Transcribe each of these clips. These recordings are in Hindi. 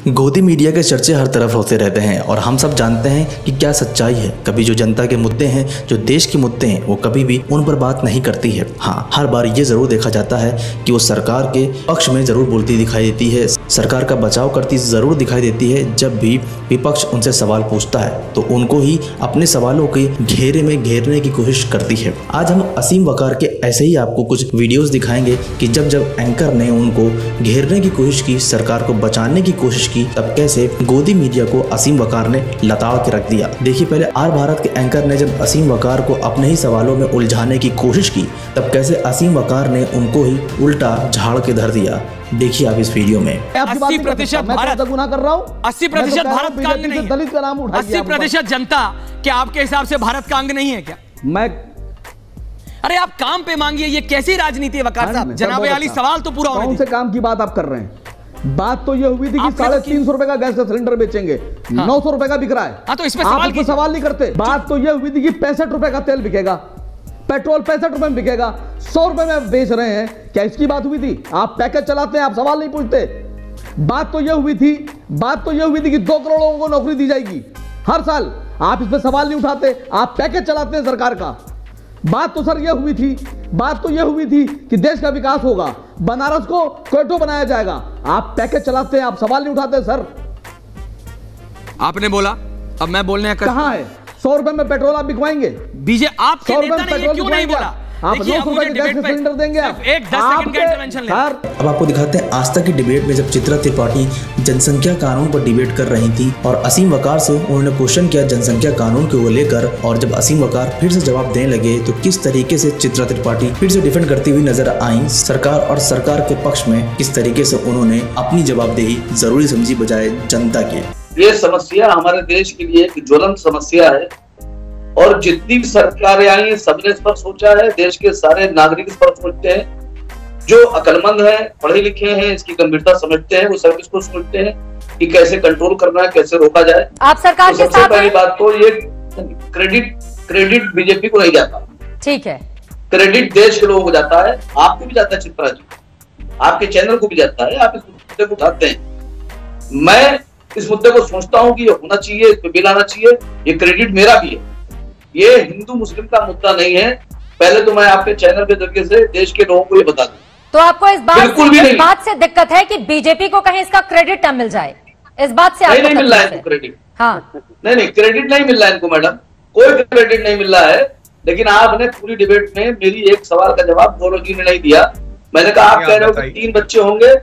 गोदी मीडिया के चर्चे हर तरफ होते रहते हैं और हम सब जानते हैं कि क्या सच्चाई है। कभी जो जनता के मुद्दे हैं, जो देश के मुद्दे हैं, वो कभी भी उन पर बात नहीं करती है। हाँ, हर बार ये जरूर देखा जाता है कि वो सरकार के पक्ष में जरूर बोलती दिखाई देती है, सरकार का बचाव करती जरूर दिखाई देती है। जब भी विपक्ष उनसे सवाल पूछता है तो उनको ही अपने सवालों के घेरे में घेरने की कोशिश करती है। आज हम असीम वकार के ऐसे ही आपको कुछ वीडियोस दिखाएंगे कि जब एंकर ने उनको घेरने की कोशिश की, सरकार को बचाने की कोशिश की, तब कैसे गोदी मीडिया को असीम वकार ने लताड़ के रख दिया। देखिए, पहले आर भारत के एंकर ने जब असीम वकार को अपने ही सवालों में उलझाने की कोशिश की, तब कैसे असीम वकार ने उनको ही उल्टा झाड़ के धर दिया। देखिए आप इस वीडियो में। 80% भारत गुनाह कर रहा हूँ, 80% भारत का अंग नहीं है, दलित का नाम उठा 80% जनता क्या आपके हिसाब से भारत का अंग नहीं है क्या? अरे आप काम पे मांगिए, ये कैसी राजनीति है वकार साहब? जनाब अली, सवाल तो पूरा होने दीजिए। कौन से काम की बात आप कर रहे हैं? बात तो ये हुई थी कि 350 रुपए का गैस का सिलेंडर बेचेंगे, 900 रुपए का बिक रहा है। हाँ, तो इसमें सवाल नहीं करते। बात तो ये हुई थी कि 65 रुपए का तेल बिकेगा, पेट्रोल 65 रुपए में बिकेगा, 100 रुपए में बेच रहे हैं। क्या इसकी बात हुई थी? आप पैकेज चलाते हैं, आप सवाल नहीं पूछते। बात तो ये हुई थी कि 2 करोड़ लोगों को नौकरी दी जाएगी हर साल। आप इस पे सवाल नहीं उठाते, आप पैकेज चलाते हैं सरकार का। बात तो ये हुई थी कि देश का विकास होगा, बनारस को क्वेटो बनाया जाएगा। आप पैकेज चलाते हैं, आप सवाल नहीं उठाते सर। आपने बोला, अब मैं बोलने का कहां है? 100 रुपए में पेट्रोल आप बिकवाएंगे? बीजे आपके नेता ने ये क्यों नहीं बोला? आप 900 रुपए के गैस का सिलेंडर देंगे? आप एक 10 सेकंड का इंटरवेंशन लें। अब आपको दिखाते हैं आज तक की डिबेट में जब चित्रा त्रिपाठी जनसंख्या कानून पर डिबेट कर रही थी और असीम वकार से उन्होंने क्वेश्चन किया जनसंख्या कानून को लेकर, और जब असीम वकार फिर से जवाब देने लगे तो किस तरीके से चित्रा त्रिपाठी फिर से डिफेंड करती हुई नजर आई सरकार, और सरकार के पक्ष में किस तरीके से उन्होंने अपनी जवाबदेही जरूरी समझी बजाय जनता के। ये समस्या हमारे देश के लिए एक ज्वलंत समस्या है और जितनी भी सरकारें आई हैं सबने इस पर सोचा है। देश के सारे नागरिक इस पर सोचते हैं, जो अक्लमंद हैं, पढ़े लिखे हैं, इसकी गंभीरता समझते हैं, वो सब इसको सोचते हैं कि कैसे कंट्रोल करना है, कैसे रोका जाए। आप सरकार के सबसे पहली बात तो ये क्रेडिट बीजेपी को नहीं जाता, ठीक है, क्रेडिट देश के लोगों को जाता है। आपको भी जाता है चित्रा जी, आपके चैनल को भी जाता है, आप इस मुद्दे को उठाते हैं। मैं इस मुद्दे को सोचता हूँ कि ये होना चाहिए, इस पे बिल आना चाहिए, ये क्रेडिट मेरा भी है। ये हिंदू मुस्लिम का मुद्दा नहीं है। पहले तो मैं आपके चैनल के जरिए से देश के लोगों को ये बता दूं। तो आपको इस बात से दिक्कत है कि बीजेपी को कहीं इसका क्रेडिट न मिल जाए? इस बात से नहीं मिल रहा है इनको क्रेडिट। हाँ, नहीं क्रेडिट नहीं मिल रहा है इनको मैडम, कोई क्रेडिट नहीं मिल रहा है। लेकिन आपने पूरी डिबेट में मेरी एक सवाल का जवाब गौरव जी ने नहीं दिया। मैंने कहा आप कह रहे हो कि 3 बच्चे होंगे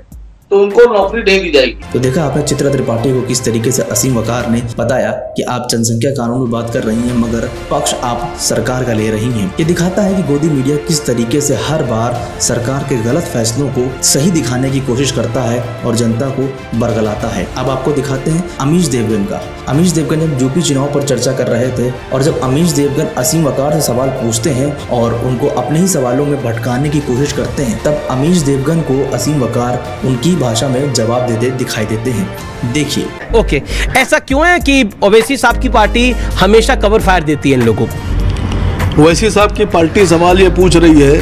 तो उनको नौकरी नहीं दी जाएगी। तो देखा आपने चित्रा त्रिपाठी को किस तरीके से असीम वकार ने बताया कि आप जनसंख्या कानून में बात कर रही हैं मगर पक्ष आप सरकार का ले रही हैं। ये दिखाता है कि गोदी मीडिया किस तरीके से हर बार सरकार के गलत फैसलों को सही दिखाने की कोशिश करता है और जनता को बरगलाता है। अब आपको दिखाते हैं अमीश देवगन का। अमीश देवगन जब यूपी चुनाव पर चर्चा कर रहे थे और जब अमीश देवगन असीम वकार से सवाल पूछते हैं और उनको अपने ही सवालों में भटकाने की कोशिश करते हैं, तब अमीश देवगन को असीम वकार उनकी भाषा में जवाब देते दिखाई देते हैं। देखिए। ओके, ऐसा क्यों है कि ओवैसी साहब की पार्टी हमेशा कवर फायर देती है इन लोगों को? ओवैसी साहब की पार्टी सवाल ये पूछ रही है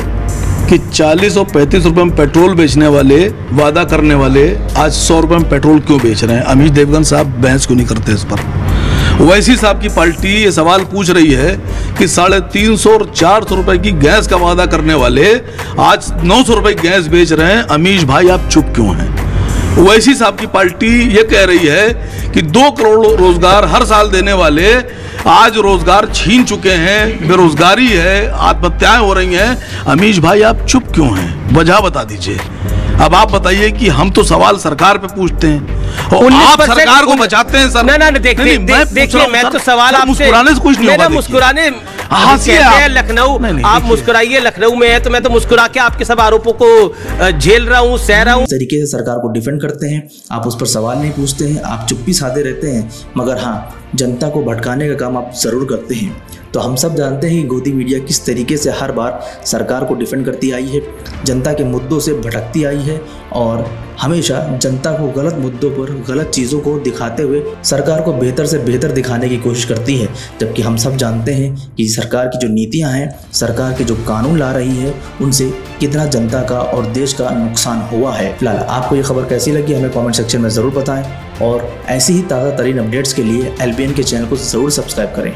कि 40 और 35 रुपए में पेट्रोल बेचने वाले, वादा करने वाले आज 100 रुपए में पेट्रोल क्यों बेच रहे हैं? अमीश देवगन साहब बहस क्यों नहीं करते इस पर? ओवैसी साहब की पार्टी ये सवाल पूछ रही है कि 350 और 400 रुपए की गैस का वादा करने वाले आज 900 रुपए की गैस बेच रहे हैं। अमीश भाई आप चुप क्यों हैं? ओवैसी साहब की पार्टी ये कह रही है कि 2 करोड़ रोजगार हर साल देने वाले आज रोजगार छीन चुके हैं, बेरोजगारी है, आत्महत्याएं हो रही हैं। अमीश भाई आप चुप क्यों हैं? वजह बता दीजिए। अब आप बताइए कि हम तो सवाल सरकार पे पूछते हैं और आप सरकार को बचाते हैं सर। ना देखिए, मैं तो सवाल आपसे मुस्कुराने से कुछ नहीं होगा। मुस्कुराने लखनऊ, आप मुस्कुराइए, लखनऊ में है तो मैं तो मुस्कुरा के आपके सब आरोपों को झेल रहा हूँ, सह रहा हूँ। इस तरीके से सरकार को डिफेंड करते हैं, आप उस पर सवाल नहीं पूछते हैं, आप चुप्पी साधे रहते हैं, मगर हाँ, जनता को भटकाने का काम आप जरूर करते हैं। तो हम सब जानते हैं कि गोदी मीडिया किस तरीके से हर बार सरकार को डिफेंड करती आई है, जनता के मुद्दों से भटकती आई है और हमेशा जनता को गलत मुद्दों पर गलत चीज़ों को दिखाते हुए सरकार को बेहतर से बेहतर दिखाने की कोशिश करती है। जबकि हम सब जानते हैं कि सरकार की जो नीतियां हैं, सरकार के जो कानून ला रही है, उनसे कितना जनता का और देश का नुकसान हुआ है। फिलहाल आपको ये खबर कैसी लगी हमें कमेंट सेक्शन में ज़रूर बताएं। और ऐसी ही ताज़ा तरीन अपडेट्स के लिए LBN के चैनल को ज़रूर सब्सक्राइब करें।